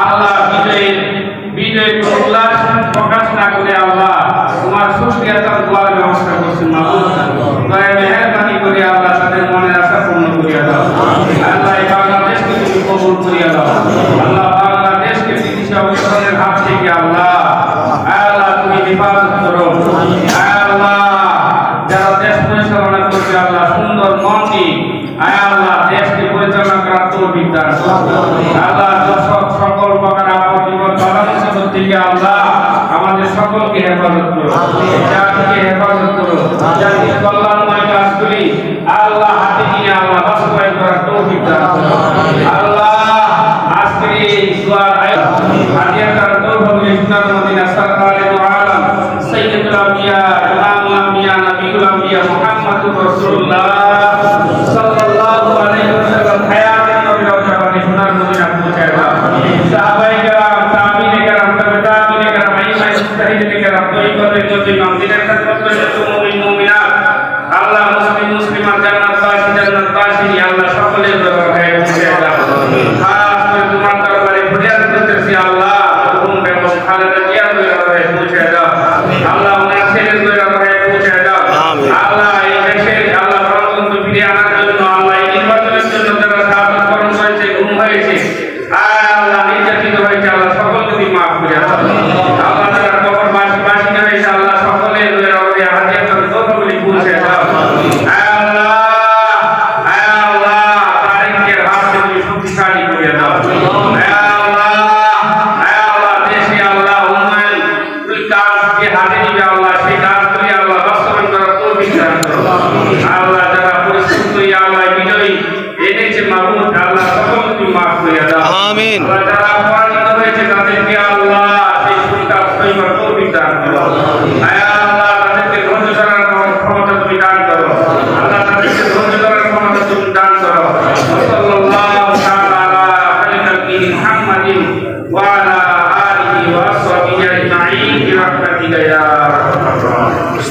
আল্লাহ বিজয় উল্লাস প্রকাশ না করে আল্লাহ তোমার সুস্থিরতার দোয়ার ব্যবস্থা করছেন মাবুদ। দয়া মেহেরবানি করে আল্লাহ তাদের মনের আশা পূর্ণ করিয়া দাও। আল্লাহ এই বাংলাদেশকে তুমি কবুল করিয়া দাও। আল্লাহ বাংলাদেশকে চিকিৎসা অভিযানের হাত থেকে আল্লাহ তুমি হেফাজত করো। আল্লাহ যারা দেশ পরিচালনা করবে আল্লাহ সুন্দর মনটি আল্লাহ দেশকে পরিচালনা করার তৌফিক দান করো। আল্লাহ সকল প্রকার আপদ বিপদ বাধা মুসিবত থেকে আল্লাহ আমাদের সকলকে হেফাজত করো, জাতিকে হেফাজত করো। জাতির কল্যাণময় কাজগুলি আল্লাহ হাতে নিয়ে আল্লাহ বাস্তবায়ন করার তৌফিক দান করো। আল্লাহ আজকে এই দুআর হাদিয়া করার তৌফিক ইসলাম মদিনা সরকারে দু আলম সাইয়্যিদুল আম্বিয়া ইমামুল আম্বিয়া নবিউল আম্বিয়া মুহাম্মদুর রাসূলুল্লাহ সাল্লাল্লাহু আলাইহি ওয়াসাল্লাম হায়াতের নবী রওজাবানে সোনার মদিনা পৌঁছায় দাও। সাহাবায়ে কেরাম তাবিঈনে কেরাম তাবিঈনে কেরাম আইমায়ে মুজতাহিদিনে কেরাম তরিকতের নবী দিনের খেদমত করে মুমিন মুমিনাত আল্লাহ মুসলিম মুসলিমাত জান্নাতবাসী আল্লাহ সকলের দরবারে পৌঁছায় দাও। খাস করে তোমার দরবারে ফরিয়াদ করতেছি আল্লাহ হুকুম বেগম খালেদা জিয়ার দরবারে পৌঁছায় দাও। আল্লাহ ওনার ছেলের দরবারে পৌঁছায় দাও। আল্লাহ এই দেশে আল্লাহ গণতন্ত্র ফিরিয়ে আনার জন্য আল্লাহ এই নির্বাচনের জন্য যারা শাহাদাত বরণ করেছে গুম হয়েছে আল্লাহ নির্যাতিত হয়েছে আল্লাহ সকলকে তুমি মাফ করে দাও। আল্লাহ যারা কবরবাসী হয়েছে আল্লাহ সকলের দরবারে হাদিয়া করে তৌফিক পৌঁছে দাও। আল্লাহ তারিখের হাত তুমি শক্তিশালী করে দাও। আল্লাহ দেশে আল্লাহ উন্নয়ন কাজকে হাতে নিবে আল্লাহ সেই কাজগুলি আল্লাহ বাস্তবায়ন করার তৌফিক দান করো। আল্লাহ যারা পরিস্থিতি আল্লাহ বিজয়ী এনেছে মাহমুদ আল্লাহ সকলকে তুমি মাফ করে দাও। আমিন। আল্লাহ যারা পরাজিত হয়েছে তাদেরকে আল্লাহ সেই সুবিধা সহিবার তৌফিক দান করো। আল্লাহ তাদেরকে ধৈর্য ধরার ক্ষমতা তুমি দান করো। আল্লাহ তাদেরকে ধৈর্য ধরার ক্ষমতা তুমি দান করো। সাল্লাল্লাহু তাআলা আলা খালিল মুহাম্মাদিন ওয়া আলা আলিহি ওয়া আসহাবিহি আজমাইন বিরহমাতিকা ইয়া আরহামার রাহিমিন।